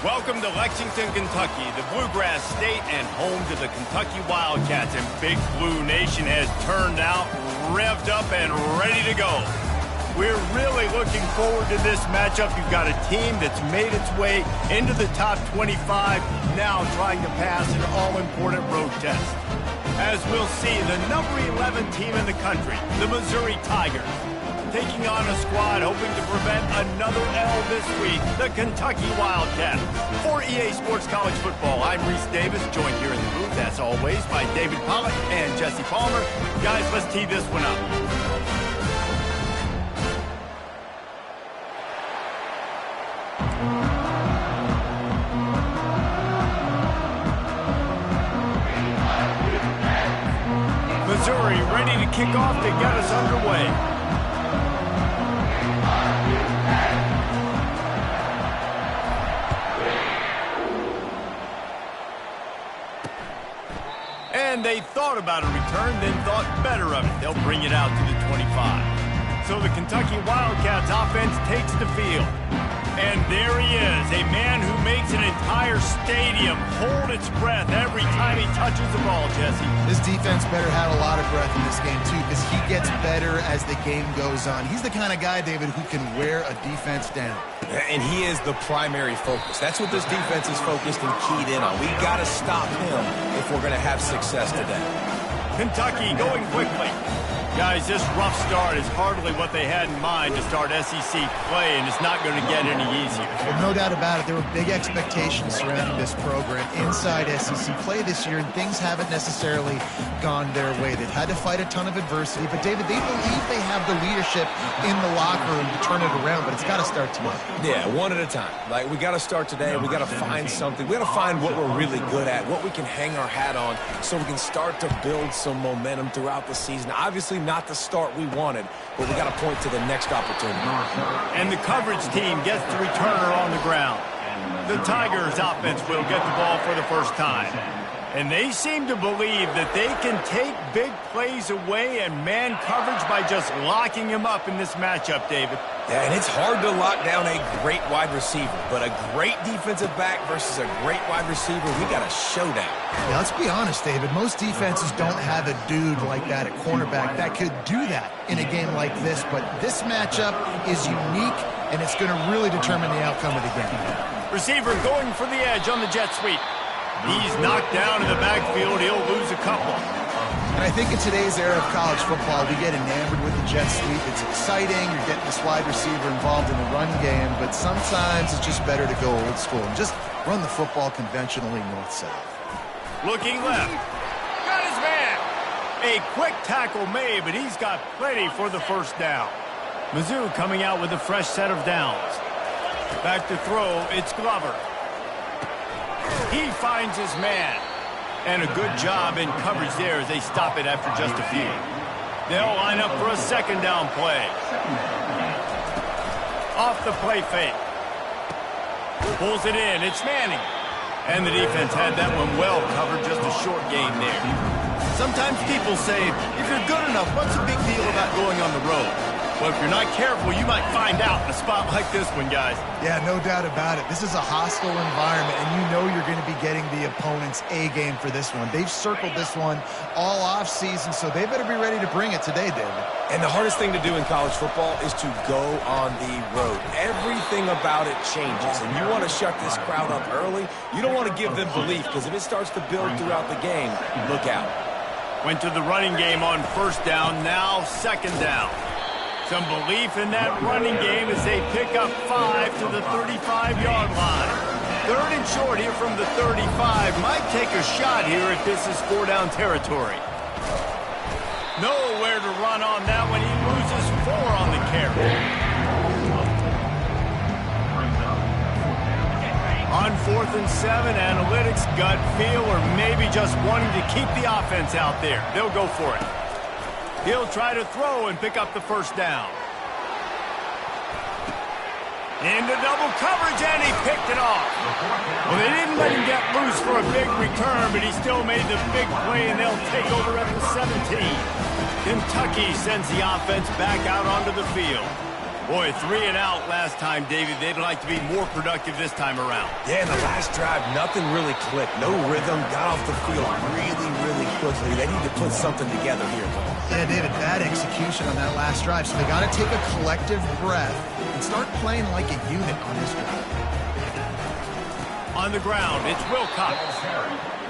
Welcome to Lexington, Kentucky, the Bluegrass State and home to the Kentucky Wildcats. And Big Blue Nation has turned out, revved up, and ready to go. We're really looking forward to this matchup. You've got a team that's made its way into the top 25, now trying to pass an all-important road test. As we'll see, the number 11 team in the country, the Missouri Tigers, taking on a squad hoping to prevent another L this week, the Kentucky Wildcats. For EA Sports College Football, I'm Reese Davis, joined here in the booth, as always, by David Pollock and Jesse Palmer. Guys, let's tee this one up. Missouri ready to kick off to get us underway. And they thought about a return, then thought better of it. They'll bring it out to the 25. So the Kentucky Wildcats offense takes the field. And there he is, a man who makes an entire stadium hold its breath every time he touches the ball, Jesse. This defense better have a lot of breath in this game, too, because he gets better as the game goes on. He's the kind of guy, David, who can wear a defense down. And he is the primary focus. That's what this defense is focused and keyed in on. We got to stop him if we're going to have success today. Kentucky going quickly. Guys, this rough start is hardly what they had in mind to start SEC play, and it's not going to get any easier. Well, no doubt about it. There were big expectations surrounding this program inside SEC play this year, and things haven't necessarily gone their way. They've had to fight a ton of adversity, but, David, they believe they have the leadership in the locker room to turn it around, but it's got to start tomorrow. Yeah, one at a time. Like, we got to start today. We got to find something. We got to find what we're really good at, what we can hang our hat on, so we can start to build some momentum throughout the season. Obviously, not the start we wanted, but we got to point to the next opportunity. And the coverage team gets the returner on the ground. The Tigers offense will get the ball for the first time. And they seem to believe that they can take big plays away and man coverage by just locking him up in this matchup, David. Yeah, and it's hard to lock down a great wide receiver, but a great defensive back versus a great wide receiver, we got a showdown. Yeah, let's be honest, David. Most defenses don't have a dude like that at cornerback that could do that in a game like this, but this matchup is unique, and it's going to really determine the outcome of the game. Receiver going for the edge on the jet sweep. He's knocked down in the backfield. He'll lose a couple. And I think in today's era of college football, we get enamored with the jet sweep. It's exciting. You're getting this wide receiver involved in the run game, but sometimes it's just better to go old school and just run the football conventionally north-south. Looking left. Got his man. A quick tackle made, but he's got plenty for the first down. Mizzou coming out with a fresh set of downs. Back to throw, it's Glover. He finds his man. And a good job in coverage there as they stop it after just a few. They'll line up for a second down play. Off the play fake. Pulls it in. It's Manning. And the defense had that one well covered, just a short gain there. Sometimes people say, if you're good enough, what's the big deal about going on the road? Well, if you're not careful, you might find out in a spot like this one, guys. Yeah, no doubt about it. This is a hostile environment, and you know you're going to be getting the opponent's A-game for this one. They've circled this one all off-season, so they better be ready to bring it today, David. And the hardest thing to do in college football is to go on the road. Everything about it changes, and you want to shut this crowd up early. You don't want to give them belief, because if it starts to build throughout the game, look out. Went to the running game on first down, now second down. Some belief in that running game as they pick up 5 to the 35-yard line. Third and short here from the 35. Might take a shot here if this is four-down territory. Nowhere to run on that one. He loses 4 on the carry. On 4th and 7, analytics, gut feel, or maybe just wanting to keep the offense out there. They'll go for it. He'll try to throw and pick up the first down. Into double coverage, and he picked it off. Well, they didn't let him get loose for a big return, but he still made the big play, and they'll take over at the 17. Kentucky sends the offense back out onto the field. Boy, 3 and out last time, David. They'd like to be more productive this time around. Yeah, in the last drive, nothing really clicked. No rhythm, got off the field really quickly. They need to put something together here, Paul. Yeah, David, bad execution on that last drive. So they got to take a collective breath and start playing like a unit on this drive. On the ground, it's Wilcox.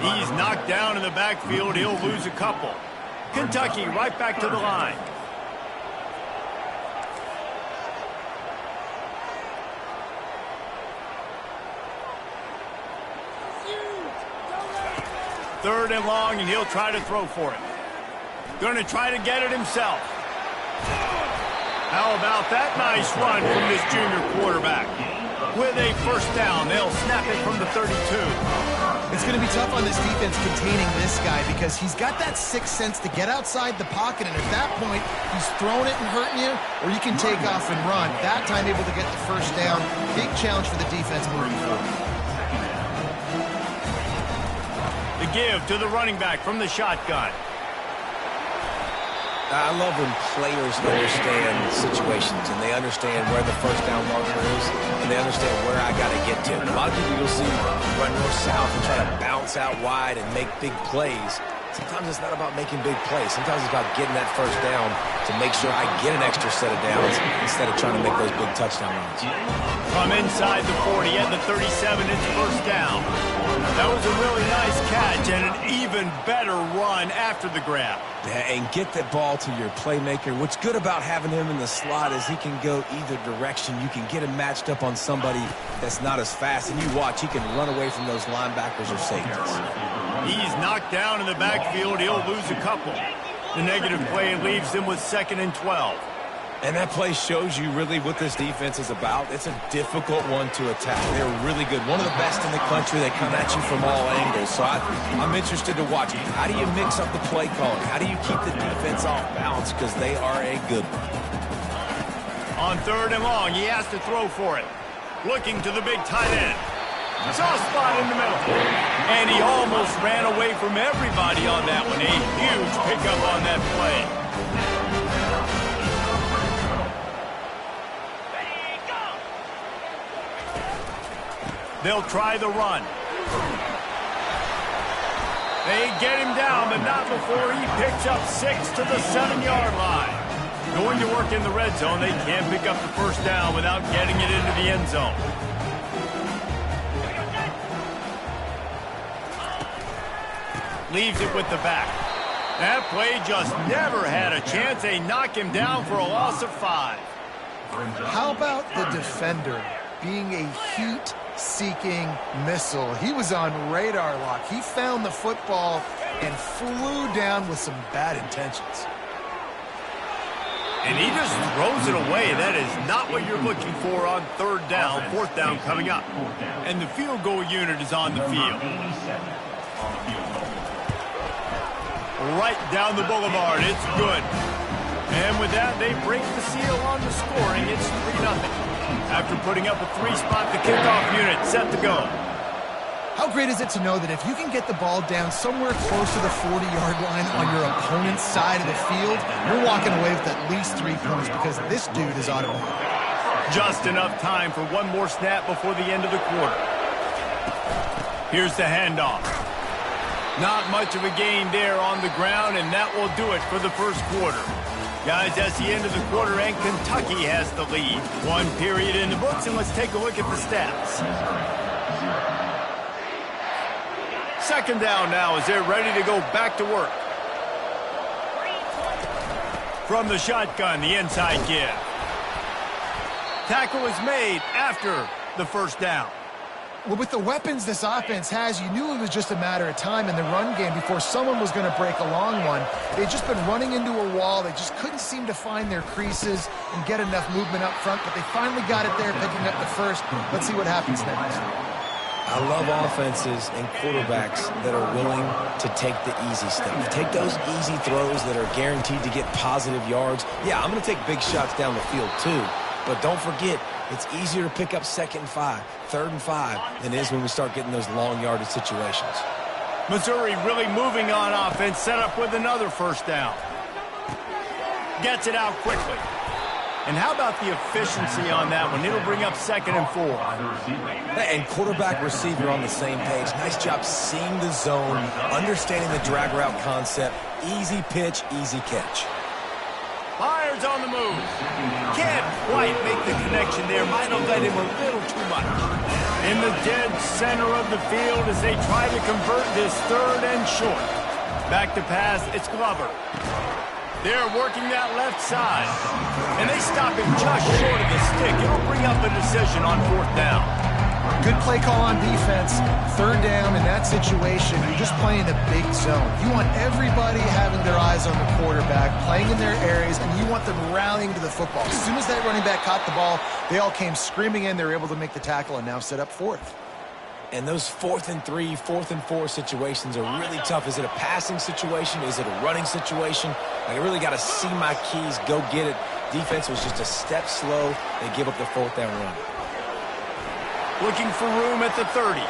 He's knocked down in the backfield. He'll lose a couple. Kentucky right back to the line. Third and long, and he'll try to throw for it. Going to try to get it himself. How about that nice run from this junior quarterback? With a first down, they'll snap it from the 32. It's going to be tough on this defense containing this guy because he's got that sixth sense to get outside the pocket, and at that point, he's throwing it and hurting you, or you can take off and run. That time able to get the first down. Big challenge for the defense moving forward. The give to the running back from the shotgun. I love when players understand situations and they understand where the first down marker is and they understand where I got to get to. A lot of people you'll see run north south and try to bounce out wide and make big plays. Sometimes it's not about making big plays. Sometimes it's about getting that first down to make sure I get an extra set of downs instead of trying to make those big touchdown runs. From inside the 40 at the 37, it's first down. That was a really nice catch and an even better run after the grab. Yeah, and get that ball to your playmaker. What's good about having him in the slot is he can go either direction. You can get him matched up on somebody that's not as fast, and you watch, he can run away from those linebackers or safeties. He's knocked down in the backfield. He'll lose a couple. The negative play leaves him with 2nd and 12. And that play shows you really what this defense is about. It's a difficult one to attack. They're really good. One of the best in the country. They come at you from all angles. So I'm interested to watch. How do you mix up the play calling? How do you keep the defense off balance? Because they are a good one. On 3rd and long, he has to throw for it. Looking to the big tight end. Soft spot in the middle. And he almost ran away from everybody on that one. A huge pickup on that play. They'll try the run. They get him down, but not before he picks up 6 to the 7-yard line. Going to work in the red zone. They can't pick up the first down without getting it into the end zone. Leaves it with the back. That play just never had a chance. They knock him down for a loss of 5. How about the defender being a heat-seeking missile? He was on radar lock. He found the football and flew down with some bad intentions. And he just throws it away. That is not what you're looking for on 3rd down, 4th down coming up. And the field goal unit is on the field. Right down the boulevard. It's good. And with that, they break the seal on the scoring. It's 3-0. After putting up a 3-spot, the kickoff unit set to go. How great is it to know that if you can get the ball down somewhere close to the 40-yard line on your opponent's side of the field, you're walking away with at least 3 points because this dude is automatic. Just enough time for one more snap before the end of the quarter. Here's the handoff. Not much of a gain there on the ground, and that will do it for the first quarter. Guys, that's the end of the quarter, and Kentucky has the lead. 1 period in the books, and let's take a look at the stats. 2nd down now as they're ready to go back to work. From the shotgun, the inside give. Tackle is made after the first down. Well, with the weapons this offense has, you knew it was just a matter of time in the run game before someone was going to break a long one. They'd just been running into a wall. They just couldn't seem to find their creases and get enough movement up front, but they finally got it there, picking up the first. Let's see what happens next. I love offenses and quarterbacks that are willing to take the easy stuff. Take those easy throws that are guaranteed to get positive yards. Yeah, I'm going to take big shots down the field too, but don't forget, it's easier to pick up 2nd and 5, 3rd and 5 than it is when we start getting those long yardage situations. Missouri really moving on offense, set up with another first down. Gets it out quickly. And how about the efficiency on that one? It'll bring up 2nd and 4. And quarterback receiver on the same page. Nice job seeing the zone, understanding the drag route concept. Easy pitch, easy catch. Fires on the move. Can't quite make the connection there. Might have led him a little too much. In the dead center of the field as they try to convert this 3rd and short. Back to pass, it's Glover. They're working that left side. And they stop him just short of the stick. It'll bring up a decision on 4th down. Good play call on defense. 3rd down in that situation, you're just playing a big zone. You want everybody having their eyes on the quarterback, playing in their areas, and you want them rallying to the football. As soon as that running back caught the ball, they all came screaming in. They were able to make the tackle and now set up 4th. And those 4th and 3, 4th and 4 situations are really tough. Is it a passing situation? Is it a running situation? Like, I really got to see my keys, go get it. Defense was just a step slow. They give up the 4th down run. Looking for room at the 30.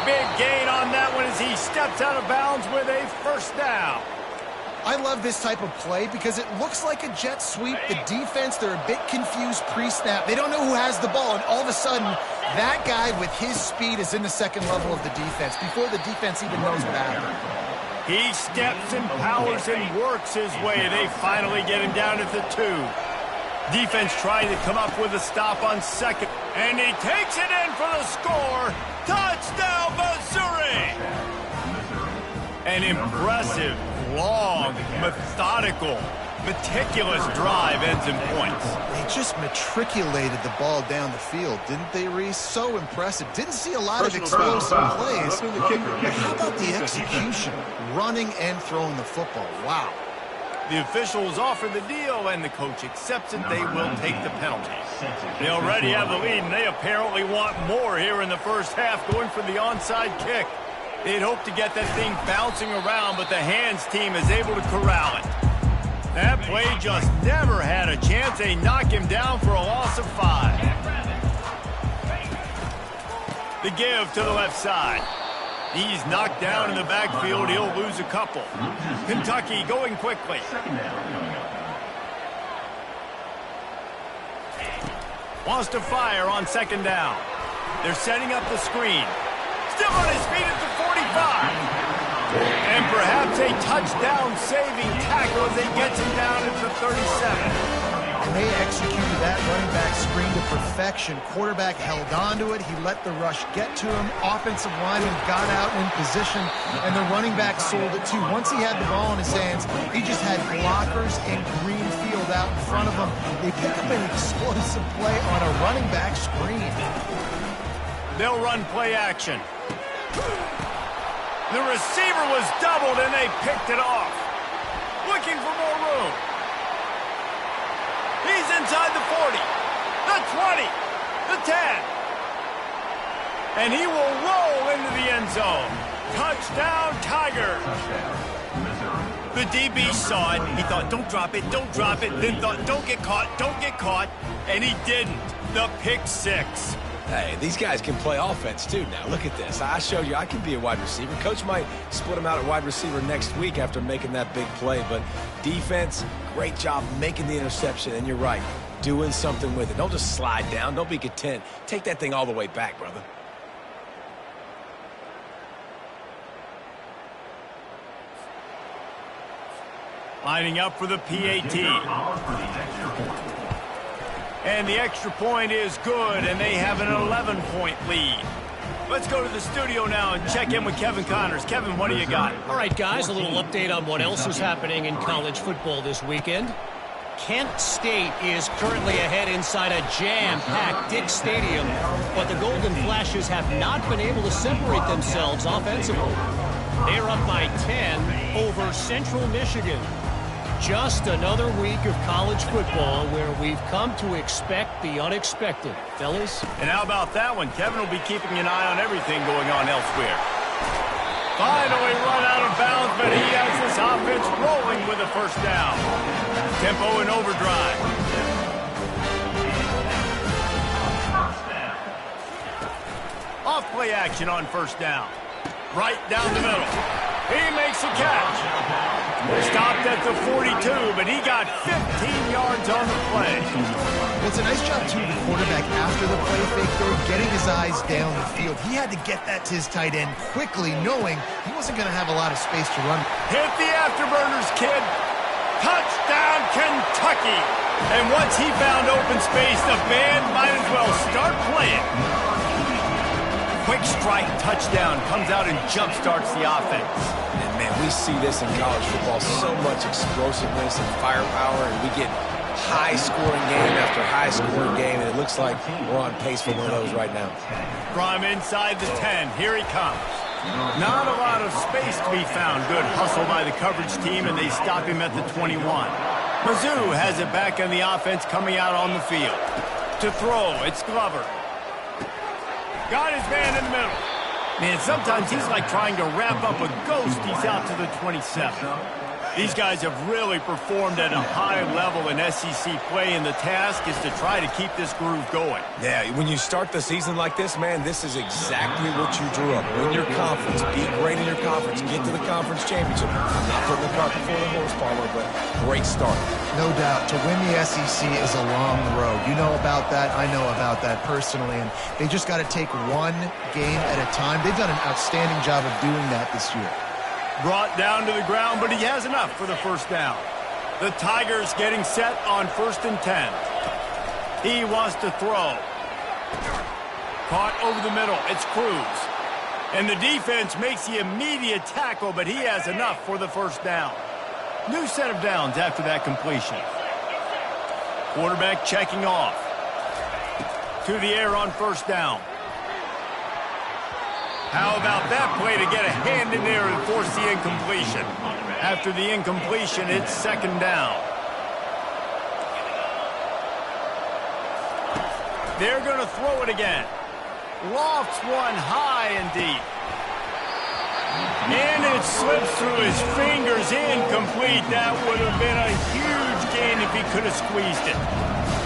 Big gain on that one as he steps out of bounds with a 1st down. I love this type of play because it looks like a jet sweep. The defense, they're a bit confused pre-snap. They don't know who has the ball, and all of a sudden, that guy with his speed is in the 2nd level of the defense before the defense even knows what happened. He steps and powers and works his way. They finally get him down at the 2. Defense trying to come up with a stop on 2nd, and he takes it in for the score. Touchdown, Missouri! An impressive, long, methodical, meticulous drive ends in points. They just matriculated the ball down the field, didn't they, Reese? So impressive. Didn't see a lot of explosive plays. But how about the execution? Running and throwing the football. Wow. The officials offer the deal, and the coach accepts it. They will take the penalty. They already have the lead, and they apparently want more here in the 1st half, going for the onside kick. They'd hope to get that thing bouncing around, but the hands team is able to corral it. That play just never had a chance. They knock him down for a loss of 5. The give to the left side. He's knocked down in the backfield. He'll lose a couple. Kentucky going quickly. Wants to fire on 2nd down. They're setting up the screen. Still on his feet at the 45. And perhaps a touchdown-saving tackle as they get him down at the 37. And they executed that running back screen to perfection. Quarterback held on to it. He let the rush get to him. Offensive lineman got out in position, and the running back sold it too. Once he had the ball in his hands, he just had blockers and green field out in front of him. They pick up an explosive play on a running back screen. They'll run play action. The receiver was doubled, and they picked it off. Looking for more room. He's inside the 40, the 20, the 10. And he will roll into the end zone. Touchdown, Tigers. The DB saw it. He thought, don't drop it, don't drop it. Then thought, don't get caught. And he didn't. The pick 6. Hey, these guys can play offense, too, now. Look at this. I showed you I can be a wide receiver. Coach might split him out at wide receiver next week after making that big play. But defense, great job making the interception. And you're right, doing something with it. Don't just slide down. Don't be content. Take that thing all the way back, brother. Lining up for the PAT. And the extra point is good, and they have an 11-point lead. Let's go to the studio now and check in with Kevin Connors. Kevin, what do you got? All right, guys, a little update on what else is happening in college football this weekend. Kent State is currently ahead inside a jam-packed Dick Stadium, but the Golden Flashes have not been able to separate themselves offensively. They're up by 10 over Central Michigan. Just another week of college football where we've come to expect the unexpected, fellas. And how about that one? Kevin will be keeping an eye on everything going on elsewhere. Finally run out of bounds, but he has this offense rolling with a 1st down. Tempo and overdrive. Off play action on 1st down. Right down the middle. He makes a catch. Stopped at the 42, but he got got 15 yards on the play. Well, it's a nice job, too, of the quarterback after the play fake, though, getting his eyes down the field. He had to get that to his tight end quickly, knowing he wasn't going to have a lot of space to run. Hit the afterburners, kid. Touchdown, Kentucky. And once he found open space, the band might as well start playing. Quick strike touchdown comes out and jump-starts the offense. And, man, we see this in college football, so much explosiveness and firepower, and we get high-scoring game after high-scoring game, and it looks like we're on pace for one of those right now. From inside the 10, here he comes. Not a lot of space to be found. Good hustle by the coverage team, and they stop him at the 21. Mizzou has it back on the offense coming out on the field. To throw, it's Glover. Got his man in the middle. Man, sometimes he's like trying to wrap up a ghost. He's out to the 27. These guys have really performed at a high level in SEC play, and the task is to try to keep this groove going. Yeah, when you start the season like this, man, this is exactly what you drew up. Win your conference, be great in your conference, get to the conference championship. I'm not putting the cart before the horse, Palmer, but great start. No doubt. To win the SEC is a long road. You know about that. I know about that personally. And they just got to take one game at a time. They've done an outstanding job of doing that this year. Brought down to the ground, but he has enough for the first down. The Tigers getting set on 1st and 10. He wants to throw. Caught over the middle. It's Cruz. And the defense makes the immediate tackle, but he has enough for the first down. New set of downs after that completion. Quarterback checking off. To the air on first down. How about that play to get a hand in there and force the incompletion? After the incompletion, it's second down. They're going to throw it again. Lofts one high and deep. And it slips through his fingers, incomplete. That would have been a huge gain if he could have squeezed it.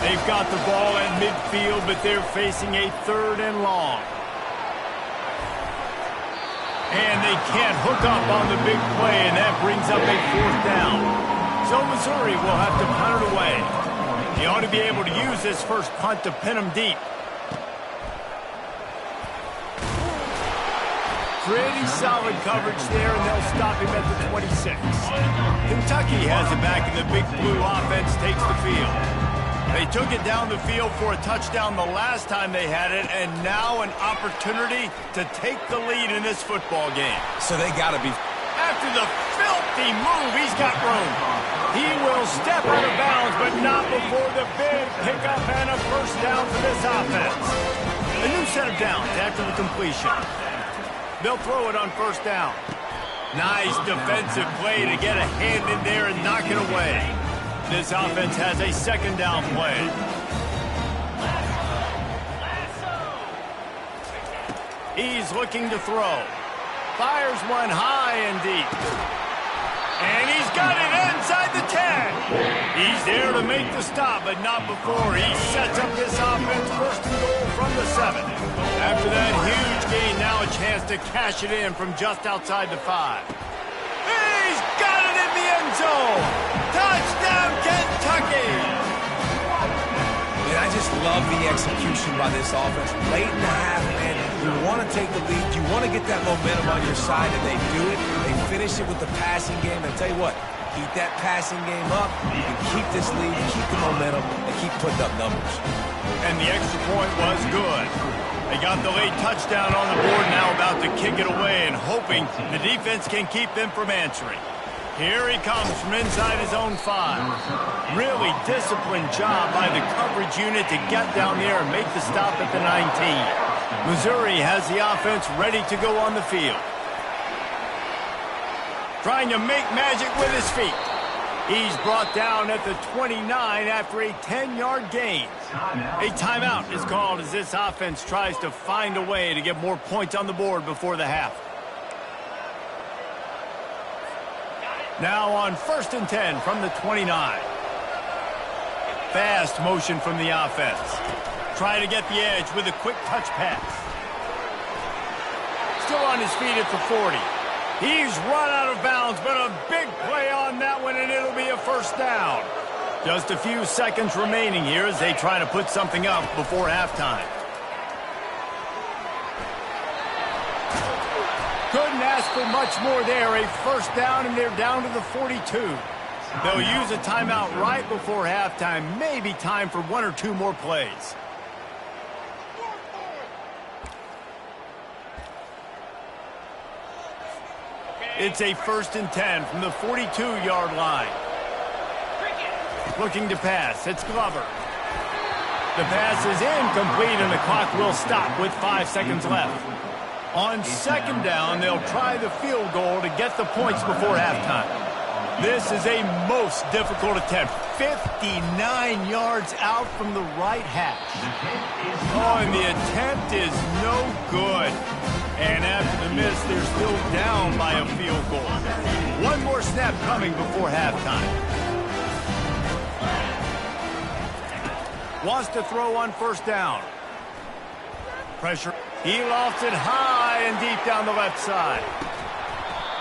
They've got the ball at midfield, but they're facing a 3rd and long. And they can't hook up on the big play, and that brings up a 4th down. So Missouri will have to punt it away. He ought to be able to use this first punt to pin him deep. Pretty solid coverage there, and they'll stop him at the 26. Kentucky has it back, and the Big Blue offense takes the field. They took it down the field for a touchdown the last time they had it, and now an opportunity to take the lead in this football game. So they got to be... After the filthy move, he's got room. He will step out of bounds, but not before the big pickup and a first down for this offense. A new set of downs after the completion. They'll throw it on first down. Nice defensive play to get a hand in there and knock it away. This offense has a second down play. He's looking to throw. Fires one high and deep. And he's got it inside the 10. He's there to make the stop, but not before. He sets up this offense 1st and goal from the 7. After that huge gain, now a chance to cash it in from just outside the 5. He's got it in the end zone. Touchdown, Kentucky! And I just love the execution by this offense. Late in the half, man, you want to take the lead. You want to get that momentum on your side, and they do it. They finish it with the passing game. And I tell you what, keep that passing game up. You can keep this lead, keep the momentum, and keep putting up numbers. And the extra point was good. They got the late touchdown on the board, now about to kick it away and hoping the defense can keep them from answering. Here he comes from inside his own 5. Really disciplined job by the coverage unit to get down there and make the stop at the 19. Missouri has the offense ready to go on the field. Trying to make magic with his feet. He's brought down at the 29 after a 10-yard gain. A timeout is called as this offense tries to find a way to get more points on the board before the half. Now on 1st and 10 from the 29. Fast motion from the offense. Try to get the edge with a quick touch pass. Still on his feet at the 40. He's run out of bounds, but a big play on that one, and it'll be a first down. Just a few seconds remaining here as they try to put something up before halftime. Couldn't ask for much more there. A first down, and they're down to the 42. They'll use a timeout right before halftime. Maybe time for one or two more plays. It's a 1st and 10 from the 42-yard line. Looking to pass. It's Glover. The pass is incomplete, and the clock will stop with 5 seconds left. On 2nd down, they'll try the field goal to get the points before halftime. This is a most difficult attempt. 59 yards out from the right hash. Oh, and the attempt is no good. And after the miss, they're still down by a field goal. One more snap coming before halftime. Wants to throw on 1st down. Pressure. He lofts it high and deep down the left side.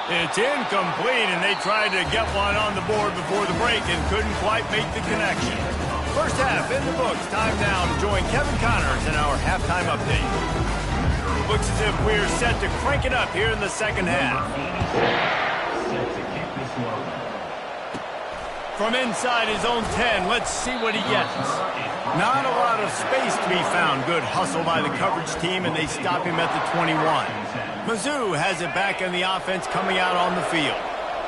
It's incomplete, and they tried to get one on the board before the break and couldn't quite make the connection. First half in the books. Time now to join Kevin Connors in our halftime update. Looks as if we're set to crank it up here in the 2nd half. From inside his own 10, let's see what he gets. Not a lot of space to be found. Good hustle by the coverage team, and they stop him at the 21. Mizzou has it back in the offense coming out on the field.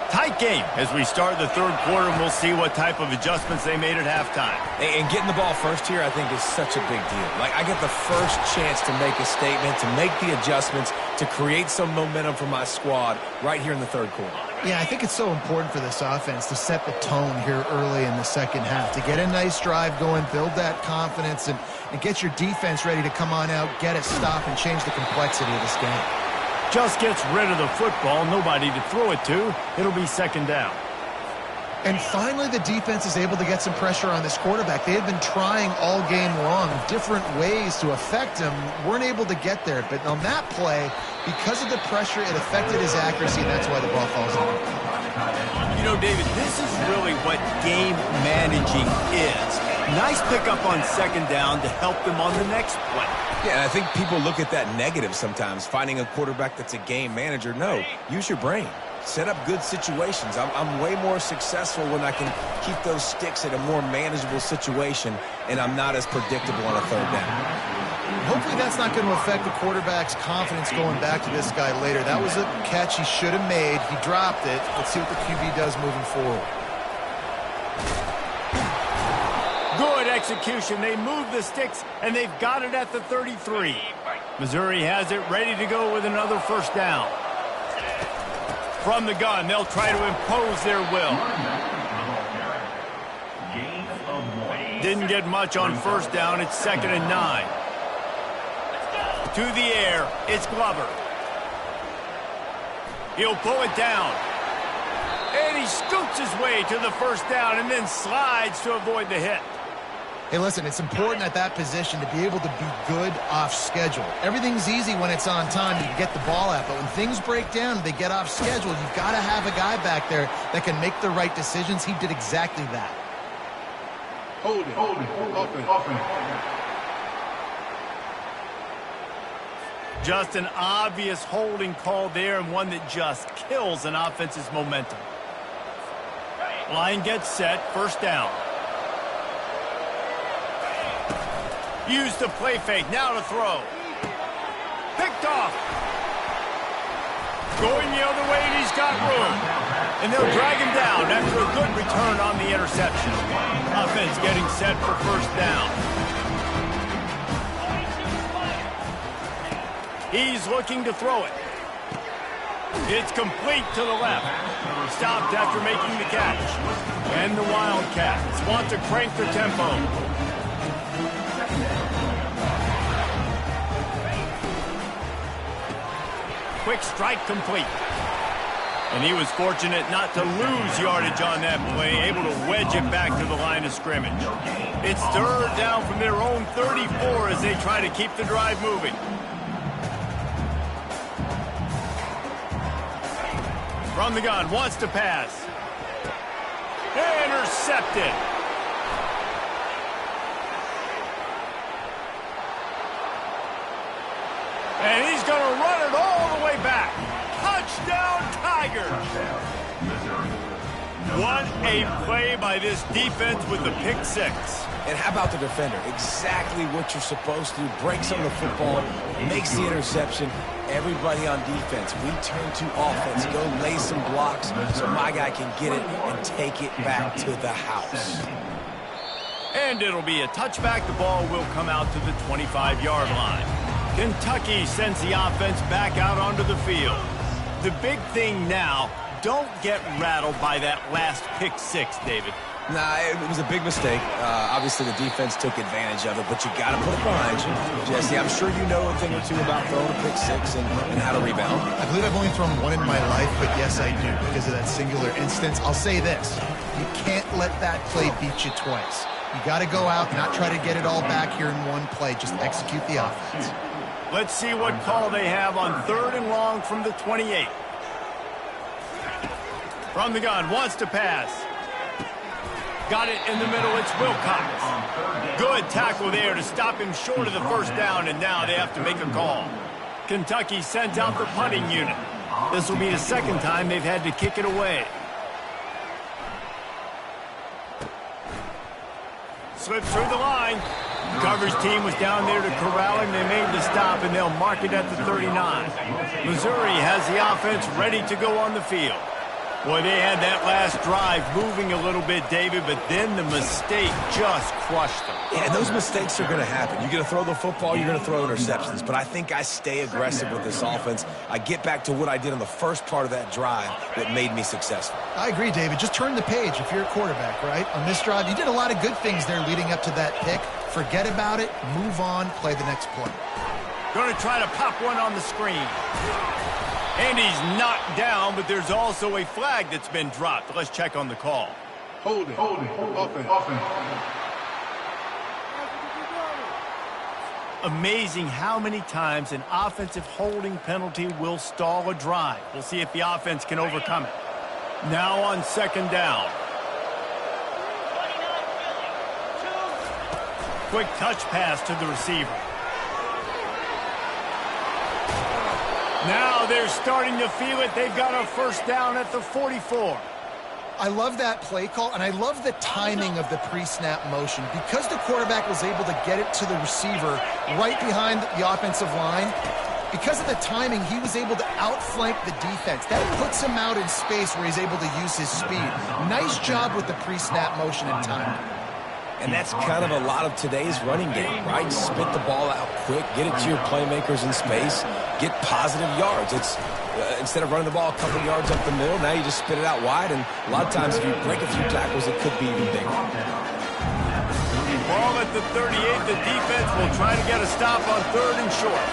Tight game as we start the 3rd quarter, and we'll see what type of adjustments they made at halftime. And getting the ball first here, I think, is such a big deal. Like, I get the first chance to make a statement, to make the adjustments, to create some momentum for my squad right here in the 3rd quarter. Yeah, I think it's so important for this offense to set the tone here early in the 2nd half, to get a nice drive going, build that confidence, and get your defense ready to come on out, get a stop, and change the complexity of this game. Just gets rid of the football, nobody to throw it to. It'll be 2nd down. And finally, the defense is able to get some pressure on this quarterback. They had been trying all game long different ways to affect him, weren't able to get there. But on that play, because of the pressure, it affected his accuracy, and that's why the ball falls in. You know, David, this is really what game managing is. Nice pickup on 2nd down to help them on the next play. Yeah, and I think people look at that negative sometimes, finding a quarterback that's a game manager. No, use your brain. Set up good situations. I'm way more successful when I can keep those sticks at a more manageable situation, and I'm not as predictable on a 3rd down. Hopefully that's not going to affect the quarterback's confidence going back to this guy later. That was a catch he should have made. He dropped it. Let's see what the QB does moving forward. Good execution. They move the sticks, and they've got it at the 33. Missouri has it ready to go with another 1st down. From the gun, they'll try to impose their will. Didn't get much on 1st down. It's 2nd and 9. To the air, it's Glover. He'll pull it down. And he scoots his way to the 1st down and then slides to avoid the hit. Hey, listen, it's important at that position to be able to be good off schedule. Everything's easy when it's on time. You can get the ball out. But when things break down, they get off schedule. You've got to have a guy back there that can make the right decisions. He did exactly that. Hold it. Open. Just an obvious holding call there, and one that just kills an offense's momentum. Line gets set, 1st down. Use the play fake, now to throw. Picked off. Going the other way, and he's got room. And they'll drag him down after a good return on the interception. Offense getting set for 1st down. He's looking to throw it. It's complete to the left. Stopped after making the catch. And the Wildcats want to crank the tempo. Quick strike complete. And he was fortunate not to lose yardage on that play, able to wedge it back to the line of scrimmage. It's 3rd down from their own 34 as they try to keep the drive moving. From the gun, wants to pass. Intercepted. And he's going to run it all the way back. Touchdown, Tigers. What a play by this defense with the pick six. And how about the defender? Exactly what you're supposed to do. Breaks on the football, makes the interception. Everybody on defense, we turn to offense. Go lay some blocks so my guy can get it and take it back to the house. And it'll be a touchback. The ball will come out to the 25-yard line. Kentucky sends the offense back out onto the field. The big thing now, don't get rattled by that last pick six, David. Nah, it was a big mistake. Obviously, the defense took advantage of it, but you got to put it behind you. Jesse, I'm sure you know a thing or two about throwing a pick six and how to rebound. I believe I've only thrown one in my life, but yes, I do, because of that singular instance. I'll say this. You can't let that play beat you twice. You got to go out, not try to get it all back here in one play. Just execute the offense. Let's see what call they have on 3rd and long from the 28. From the gun, wants to pass. Got it in the middle, it's Wilcox. Good tackle there to stop him short of the first down, and now they have to make a call. Kentucky sent out the punting unit. This will be the second time they've had to kick it away. Slips through the line. Coverage team was down there to corral him. They made the stop, and they'll mark it at the 39. Missouri has the offense ready to go on the field. Boy, they had that last drive moving a little bit, David, but then the mistake just crushed them. Yeah, and those mistakes are going to happen. You're going to throw the football, you're going to throw interceptions, but I think I stay aggressive with this offense. I get back to what I did on the first part of that drive that made me successful. I agree, David. Just turn the page if you're a quarterback, right? On this drive, you did a lot of good things there leading up to that pick. Forget about it, move on, play the next play. Going to try to pop one on the screen. And he's knocked down, but there's also a flag that's been dropped. Let's check on the call. Holding. Offense. Amazing how many times an offensive holding penalty will stall a drive. We'll see if the offense can overcome it. Now on 2nd down. Quick touch pass to the receiver. Now they're starting to feel it. They've got a first down at the 44. I love that play call, and I love the timing of the pre-snap motion. Because the quarterback was able to get it to the receiver right behind the offensive line, because of the timing, he was able to outflank the defense. That puts him out in space where he's able to use his speed. Nice job with the pre-snap motion and timing. And that's kind of a lot of today's running game, right? Spit the ball out quick, get it to your playmakers in space, get positive yards. It's instead of running the ball a couple yards up the middle, now you just spit it out wide, and a lot of times if you break a few tackles, it could be even bigger. Ball at the 38, the defense will try to get a stop on 3rd and short.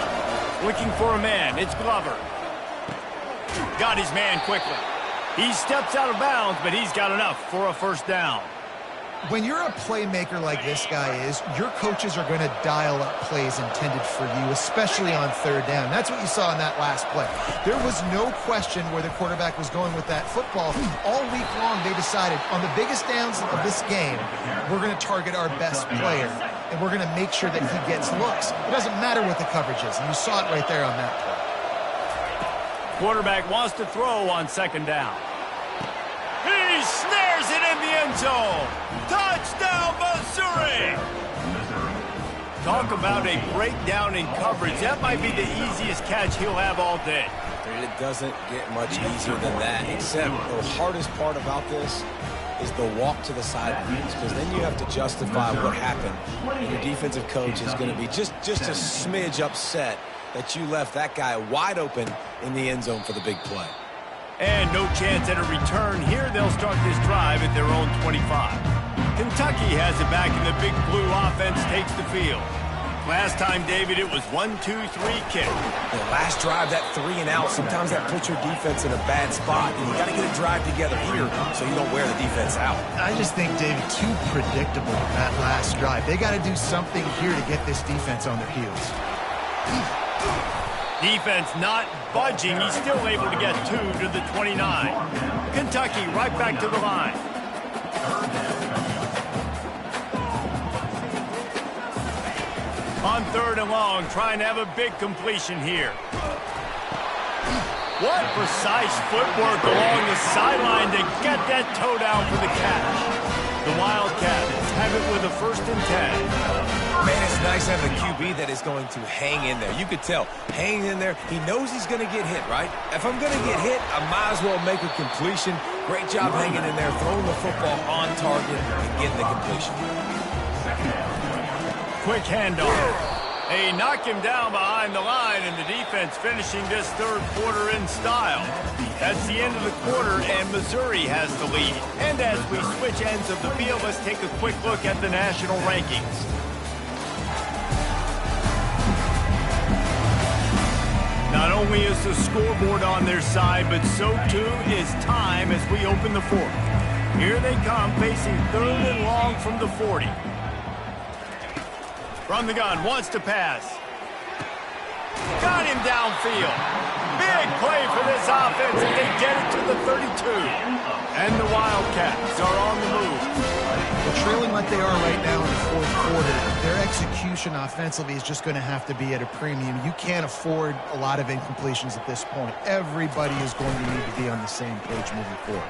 Looking for a man, it's Glover. Got his man quickly. He steps out of bounds, but he's got enough for a first down. When you're a playmaker like this guy is, your coaches are going to dial up plays intended for you, especially on 3rd down. That's what you saw in that last play. There was no question where the quarterback was going with that football. All week long, they decided on the biggest downs of this game, we're going to target our best player, and we're going to make sure that he gets looks. It doesn't matter what the coverage is, and you saw it right there on that play. Quarterback wants to throw on 2nd down. He snares it in the end zone. Touchdown, Missouri! Talk about a breakdown in coverage. That might be the easiest catch he'll have all day. It doesn't get much easier than that, except the hardest part about this is the walk to the sidelines, because then you have to justify what happened. And your defensive coach is going to be just a smidge upset that you left that guy wide open in the end zone for the big play. And no chance at a return here. They'll start this drive at their own 25. Kentucky has it back, and the big blue offense takes the field. Last time, David, it was 1-2-3 kick. The last drive, that 3 and out, sometimes that puts your defense in a bad spot, and you got to get a drive together here so you don't wear the defense out. I just think, David, too predictable that last drive. They got to do something here to get this defense on their heels. Defense not budging. He's still able to get 2 to the 29. Kentucky right back to the line. On 3rd and long, trying to have a big completion here. What precise footwork along the sideline to get that toe down for the catch. The Wildcats have it with a 1st and 10. Man, it's nice having a QB that is going to hang in there. You could tell, hanging in there, he knows he's going to get hit, right? If I'm going to get hit, I might as well make a completion. Great job hanging in there, throwing the football on target and getting the completion. Quick handoff. They knock him down behind the line, and the defense finishing this 3rd quarter in style. That's the end of the quarter, and Missouri has the lead. And as we switch ends of the field, let's take a quick look at the national rankings. Not only is the scoreboard on their side, but so too is time as we open the 4th. Here they come, facing 3rd and long from the 40. From the gun, wants to pass. Got him downfield. Big play for this offense, and they get it to the 32. And the Wildcats are on the move. Well, trailing like they are right now in the 4th quarter, their execution offensively is just going to have to be at a premium. You can't afford a lot of incompletions at this point. Everybody is going to need to be on the same page moving forward.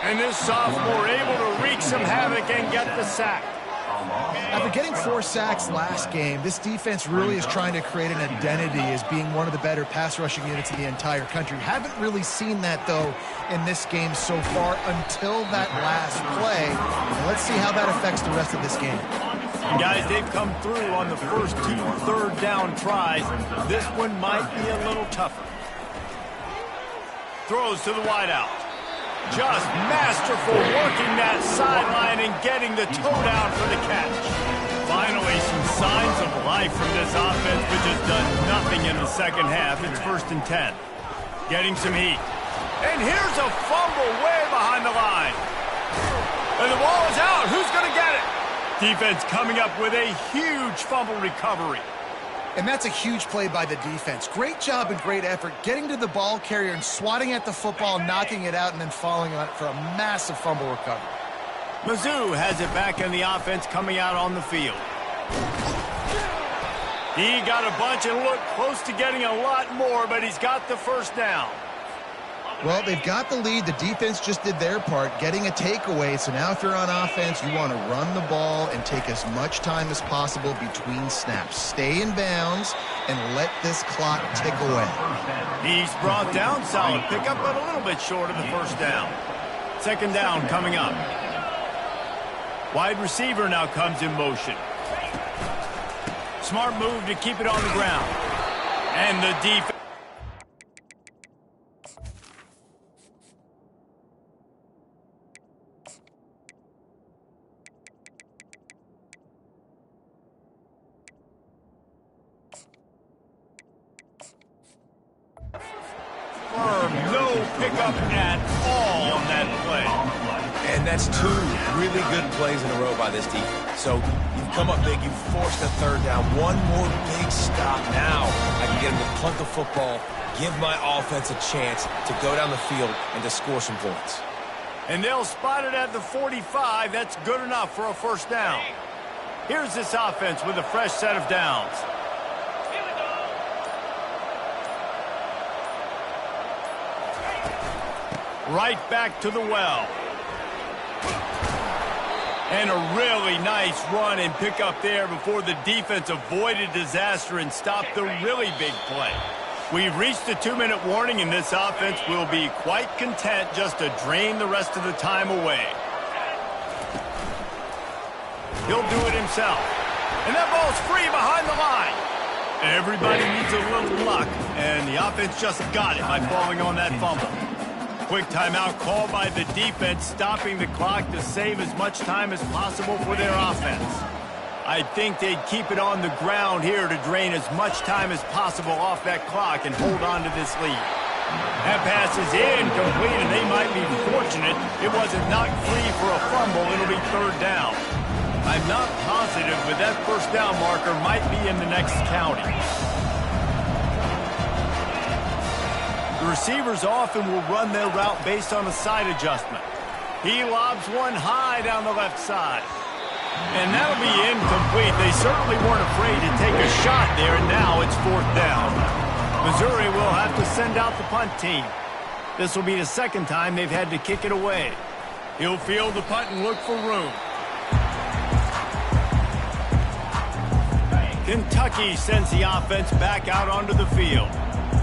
And this sophomore able to wreak some havoc and get the sack. After getting 4 sacks last game, this defense really is trying to create an identity as being one of the better pass rushing units in the entire country. Haven't really seen that, though, in this game so far until that last play. And let's see how that affects the rest of this game. Guys, they've come through on the first 2 3rd down tries. This one might be a little tougher. Throws to the wideout. Just masterful working that sideline and getting the toe down for the catch. Finally, some signs of life from this offense, which has done nothing in the 2nd half. It's 1st and 10. Getting some heat. And here's a fumble way behind the line. And the ball is out. Who's going to get it? Defense coming up with a huge fumble recovery. And that's a huge play by the defense. Great job and great effort getting to the ball carrier and swatting at the football, knocking it out, and then falling on it for a massive fumble recovery. Mizzou has it back in the offense coming out on the field. He got a bunch and looked close to getting a lot more, but he's got the 1st down. Well, they've got the lead. The defense just did their part, getting a takeaway. So now if you're on offense, you want to run the ball and take as much time as possible between snaps. Stay in bounds and let this clock tick away. He's brought down, solid pickup, but a little bit short of the 1st down. 2nd down coming up. Wide receiver now comes in motion. Smart move to keep it on the ground. And the defense. No pickup at all on that play. And that's 2 really good plays in a row by this defense. So you've come up big, you've forced a 3rd down. One more big stop now. I can get him to punt the football, give my offense a chance to go down the field and to score some points. And they'll spot it at the 45. That's good enough for a 1st down. Here's this offense with a fresh set of downs. Right back to the well. And a really nice run and pick up there before the defense avoided disaster and stopped the really big play. We've reached the 2-minute warning, and this offense will be quite content just to drain the rest of the time away. He'll do it himself. And that ball's free behind the line. Everybody needs a little luck, and the offense just got it by falling on that fumble. Quick timeout called by the defense, stopping the clock to save as much time as possible for their offense. I think they'd keep it on the ground here to drain as much time as possible off that clock and hold on to this lead. That pass is incomplete, and they might be fortunate it wasn't knocked free for a fumble. It'll be 3rd down. I'm not positive, but that 1st down marker might be in the next county. The receivers often will run their route based on a side adjustment. He lobs one high down the left side. And that'll be incomplete. They certainly weren't afraid to take a shot there, and now it's 4th down. Missouri will have to send out the punt team. This will be the second time they've had to kick it away. He'll field the punt and look for room. Kentucky sends the offense back out onto the field.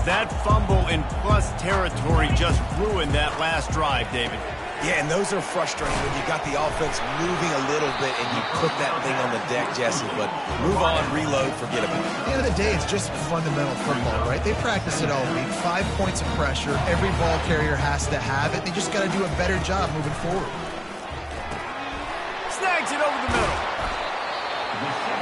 That fumble in plus territory just ruined that last drive, David. Yeah, and those are frustrating when you got the offense moving a little bit and you put that thing on the deck, Jesse. But move on, reload, forget about it. At the end of the day, it's just fundamental football, right? They practice it all week. 5 points of pressure. Every ball carrier has to have it. They just got to do a better job moving forward. Snags it over the middle.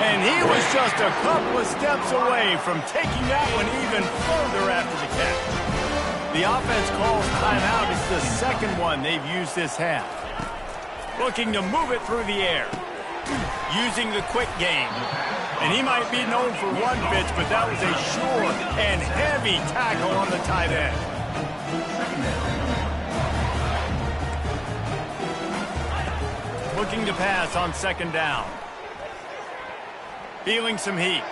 And he was just a couple of steps away from taking that one even further after the catch. The offense calls timeout. It's the second one they've used this half. Looking to move it through the air. Using the quick game. And he might be known for run fits, but that was a short and heavy tackle on the tight end. Looking to pass on 2nd down. Feeling some heat.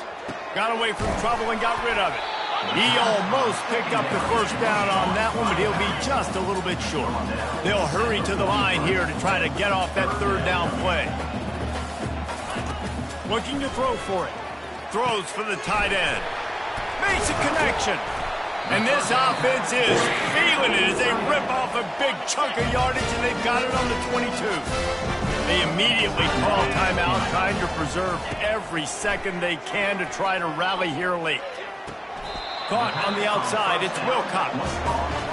Got away from trouble and got rid of it. He almost picked up the 1st down on that one, but he'll be just a little bit short. They'll hurry to the line here to try to get off that 3rd down play. Looking to throw for it. Throws for the tight end. Makes a connection. And this offense is feeling it as they rip off a big chunk of yardage, and they've got it on the 22. They immediately call timeout, trying to preserve every second they can to try to rally here late. Caught on the outside, it's Wilcox.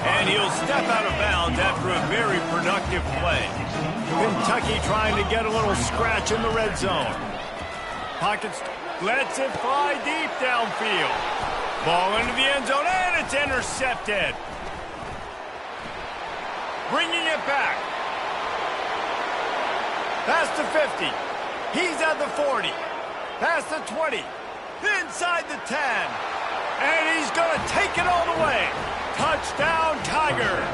And he'll step out of bounds after a very productive play. Kentucky trying to get a little scratch in the red zone. Pockets lets it fly deep downfield. Ball into the end zone, and it's intercepted. Bringing it back. Past the 50. He's at the 40. Past the 20. Inside the 10. And he's going to take it all the way. Touchdown, Tigers.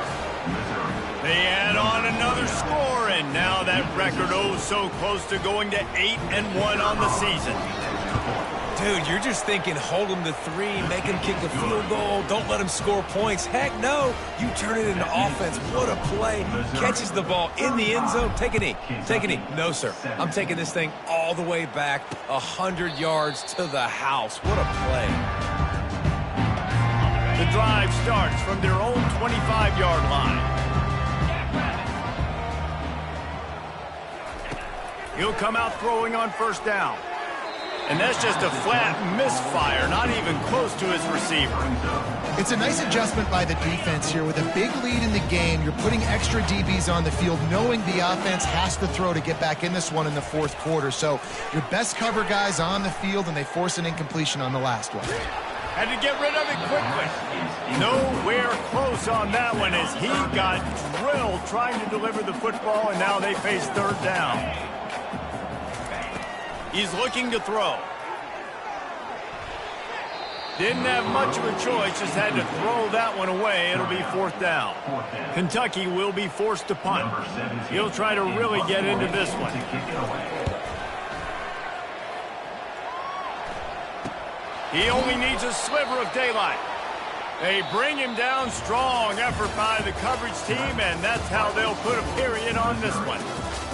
They add on another score, and now that record so close to going to 8-1 on the season. Dude, you're just thinking hold them to 3, make them kick the field goal, don't let them score points. Heck no, you turn it into offense. What a play. Catches the ball in the end zone. Take a knee. Take a knee. No, sir. I'm taking this thing all the way back 100 yards to the house. What a play. The drive starts from their own 25-yard line. He'll come out throwing on 1st down. And that's just a flat misfire, not even close to his receiver. It's a nice adjustment by the defense here. With a big lead in the game, you're putting extra DBs on the field, knowing the offense has to throw to get back in this one in the 4th quarter. So your best cover guys on the field, and they force an incompletion on the last one. Had to get rid of it quickly. Nowhere close on that one as he got drilled trying to deliver the football, and now they face 3rd down. He's looking to throw. Didn't have much of a choice, just had to throw that one away. It'll be 4th down. Kentucky will be forced to punt. He'll try to really get into this one. He only needs a sliver of daylight. They bring him down. Strong effort by the coverage team, and that's how they'll put a period on this one.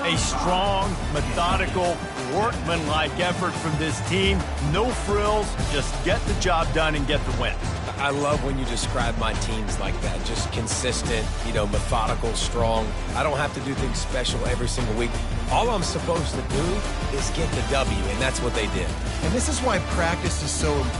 A strong, methodical, workmanlike effort from this team. No frills, just get the job done and get the win. I love when you describe my teams like that. Just consistent, methodical, strong. I don't have to do things special every single week. All I'm supposed to do is get the W, and that's what they did. And this is why practice is so important.